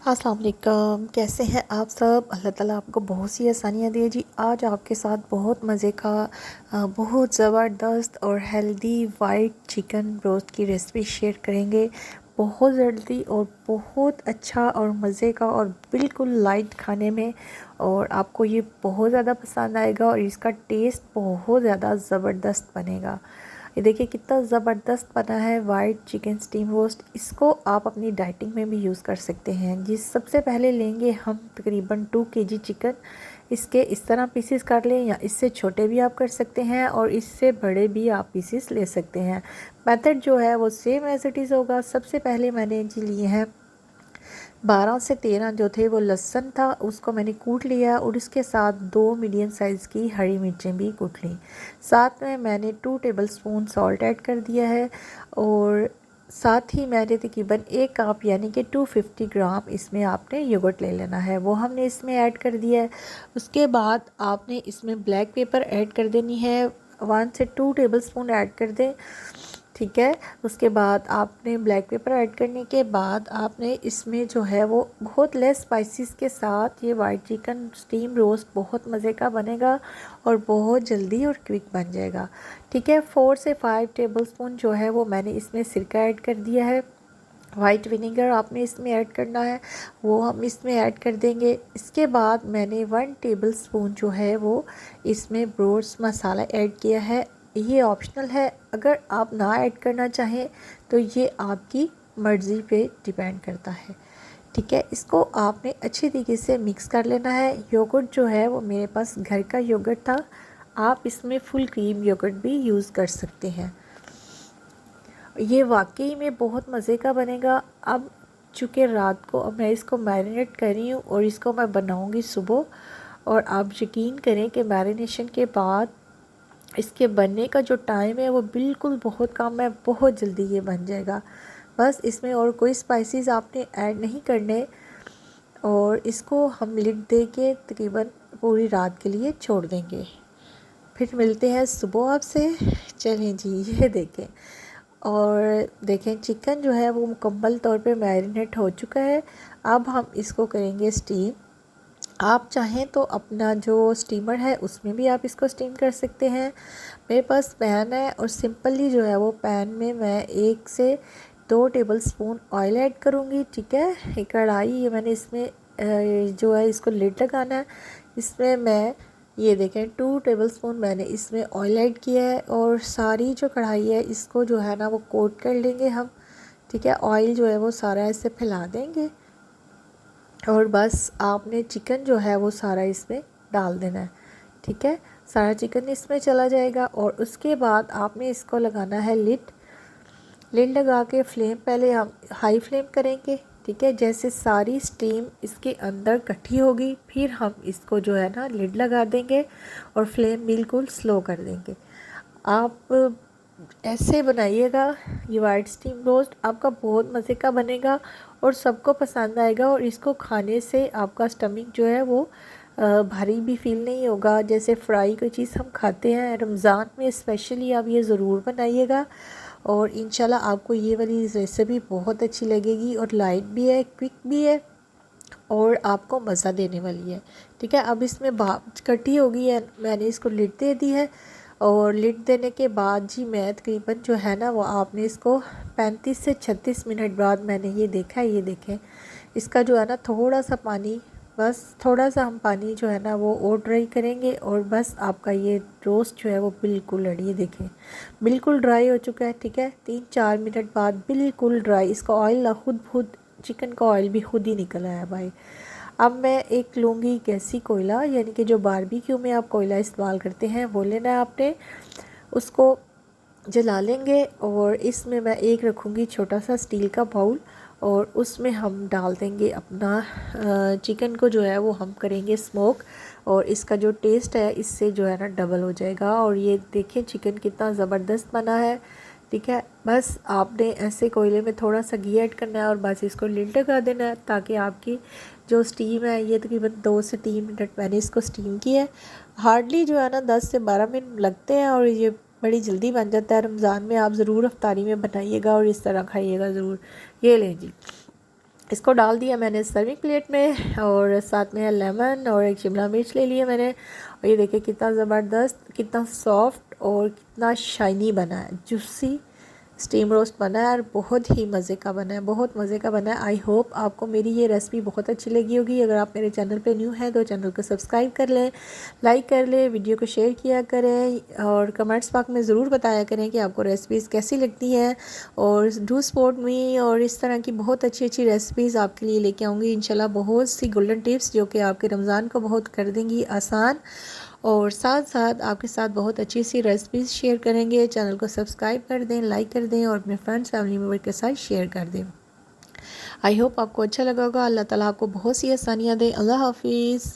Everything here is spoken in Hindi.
अस्सलाम वालेकुम। कैसे हैं आप सब? अल्लाह ताला आपको बहुत सी आसानियाँ दे जी। आज आपके साथ बहुत मज़े का बहुत ज़बरदस्त और हेल्दी वाइट चिकन रोस्ट की रेसिपी शेयर करेंगे। बहुत जल्दी और बहुत अच्छा और मज़े का और बिल्कुल लाइट खाने में, और आपको ये बहुत ज़्यादा पसंद आएगा और इसका टेस्ट बहुत ज़्यादा ज़बरदस्त बनेगा। ये देखिए कितना ज़बरदस्त बना है वाइट चिकन स्टीम रोस्ट। इसको आप अपनी डाइटिंग में भी यूज़ कर सकते हैं जी। सबसे पहले लेंगे हम तकरीबन 2 केजी चिकन। इसके इस तरह पीसेस कर लें या इससे छोटे भी आप कर सकते हैं और इससे बड़े भी आप पीसेस ले सकते हैं। मेथड जो है वो सेम एज़ इट इज़ होगा। सबसे पहले मैंने जी लिए हैं 12 से 13 जो थे वो लहसुन था, उसको मैंने कूट लिया और उसके साथ 2 मीडियम साइज़ की हरी मिर्चें भी कूट ली। साथ में मैंने 2 टेबलस्पून सॉल्ट ऐड कर दिया है और साथ ही मैंने तकरीबन 1 कप यानी कि 250 ग्राम इसमें आपने योगर्ट ले लेना है, वो हमने इसमें ऐड कर दिया है। उसके बाद आपने इसमें ब्लैक पेपर ऐड कर देनी है, 1 से 2 टेबलस्पून ऐड कर दें, ठीक है। उसके बाद आपने ब्लैक पेपर ऐड करने के बाद आपने इसमें जो है वो बहुत लेस स्पाइसेस के साथ ये वाइट चिकन स्टीम रोस्ट बहुत मज़े का बनेगा और बहुत जल्दी और क्विक बन जाएगा, ठीक है। 4 से 5 टेबलस्पून जो है वो मैंने इसमें सिरका ऐड कर दिया है। वाइट विनेगर आपने इसमें ऐड करना है, वो हम इसमें ऐड कर देंगे। इसके बाद मैंने 1 टेबलस्पून जो है वो इसमें ब्रोस्ट मसाला ऐड किया है। ये ऑप्शनल है, अगर आप ना ऐड करना चाहें तो ये आपकी मर्ज़ी पे डिपेंड करता है, ठीक है। इसको आपने अच्छी तरीके से मिक्स कर लेना है। योगर्ट जो है वो मेरे पास घर का योगर्ट था, आप इसमें फुल क्रीम योगर्ट भी यूज़ कर सकते हैं। ये वाकई में बहुत मज़े का बनेगा। अब चूँकि रात को अब मैं इसको मैरिनेट कर रही हूँ और इसको मैं बनाऊँगी सुबह, और आप यकीन करें कि मैरिनेशन के बाद इसके बनने का जो टाइम है वो बिल्कुल बहुत कम है, बहुत जल्दी ये बन जाएगा। बस इसमें और कोई स्पाइसेस आपने ऐड नहीं करने और इसको हम लिड दे के तकरीबन पूरी रात के लिए छोड़ देंगे। फिर मिलते हैं सुबह आपसे। चलें जी, ये देखें और देखें चिकन जो है वो मुकम्मल तौर पे मैरिनेट हो चुका है। अब हम इसको करेंगे स्टीम। आप चाहें तो अपना जो स्टीमर है उसमें भी आप इसको स्टीम कर सकते हैं। मेरे पास पैन है और सिंपली जो है वो पैन में मैं 1 से 2 टेबलस्पून ऑयल ऐड करूँगी, ठीक है। एक कढ़ाई ये मैंने इसमें जो है इसको लिड लगाना है। इसमें मैं ये देखें 2 टेबलस्पून मैंने इसमें ऑयल ऐड किया है और सारी जो कढ़ाई है इसको जो है ना वो कोट कर लेंगे हम, ठीक है। ऑयल जो है वो सारा ऐसे फैला देंगे और बस आपने चिकन जो है वो सारा इसमें डाल देना है, ठीक है। सारा चिकन इसमें चला जाएगा और उसके बाद आपने इसको लगाना है लिड। लिड लगा के फ्लेम पहले हम हाई फ्लेम करेंगे, ठीक है। जैसे सारी स्टीम इसके अंदर इकट्ठी होगी फिर हम इसको जो है ना लिड लगा देंगे और फ्लेम बिल्कुल स्लो कर देंगे। आप ऐसे बनाइएगा, ये वाइट स्टीम रोस्ट आपका बहुत मज़े का बनेगा और सबको पसंद आएगा और इसको खाने से आपका स्टमक जो है वो भारी भी फील नहीं होगा। जैसे फ्राई कोई चीज़ हम खाते हैं रमज़ान में स्पेशली, आप ये ज़रूर बनाइएगा और इंशाल्लाह आपको ये वाली रेसिपी बहुत अच्छी लगेगी और लाइट भी है, क्विक भी है और आपको मज़ा देने वाली है, ठीक है। अब इसमें भाप इकट्ठी हो गई है, मैंने इसको लिड दे दी है और लिड देने के बाद जी मैं तकरीबन जो है ना वो आपने इसको 35 से 36 मिनट बाद मैंने ये देखा है। ये देखें इसका जो है ना थोड़ा सा पानी, बस थोड़ा सा हम पानी जो है ना वो और ड्राई करेंगे और बस आपका ये रोस्ट जो है वो बिल्कुल रेडी है। देखें बिल्कुल ड्राई हो चुका है, ठीक है। 3-4 मिनट बाद बिल्कुल ड्राई, इसका ऑयल खुद चिकन का ऑयल भी खुद ही निकल आया भाई। अब मैं एक लूँगी गैसी कोयला, यानी कि जो बारबेक्यू में आप कोयला इस्तेमाल करते हैं वो लेना है आपने, उसको जला लेंगे और इसमें मैं एक रखूँगी छोटा सा स्टील का बाउल और उसमें हम डाल देंगे अपना चिकन को जो है वो हम करेंगे स्मोक और इसका जो टेस्ट है इससे जो है ना डबल हो जाएगा। और ये देखें चिकन कितना ज़बरदस्त बना है, ठीक है। बस आपने ऐसे कोयले में थोड़ा सा घी ऐड करना है और बस इसको लिड लगा देना है ताकि आपकी जो स्टीम है ये तकरीबन 2 से 3 मिनट मैंने इसको स्टीम किया है। हार्डली जो है ना 10 से 12 मिनट लगते हैं और ये बड़ी जल्दी बन जाता है। रमज़ान में आप ज़रूर अफ्तारी में बनाइएगा और इस तरह खाइएगा ज़रूर। ये लें जी, इसको डाल दिया मैंने सर्विंग प्लेट में, और साथ में लेमन और एक शिमला मिर्च ले लिया मैंने। और ये देखिए कितना ज़बरदस्त, कितना सॉफ्ट और कितना शाइनी बना है, जूसी स्टीम रोस्ट बना है और बहुत ही मज़े का बना है, बहुत मज़े का बना है। आई होप आपको मेरी ये रेसिपी बहुत अच्छी लगी होगी। अगर आप मेरे चैनल पे न्यू हैं तो चैनल को सब्सक्राइब कर लें, लाइक कर लें, वीडियो को शेयर किया करें और कमेंट्स बॉक्स में ज़रूर बताया करें कि आपको रेसिपीज़ कैसी लगती हैं। और डू सपोर्ट मी, और इस तरह की बहुत अच्छी अच्छी रेसिपीज़ आपके लिए लेके आऊँगी इंशाल्लाह। बहुत सी गोल्डन टिप्स जो कि आपके रमज़ान को बहुत कर देंगी आसान, और साथ साथ आपके साथ बहुत अच्छी सी रेसिपीज़ शेयर करेंगे। चैनल को सब्सक्राइब कर दें, लाइक कर दें और अपने फ्रेंड्स फैमिली मेम्बर के साथ शेयर कर दें। आई होप आपको अच्छा लगा होगा। अल्लाह ताला आपको बहुत सी आसानियाँ दें। अल्लाह हाफिज़।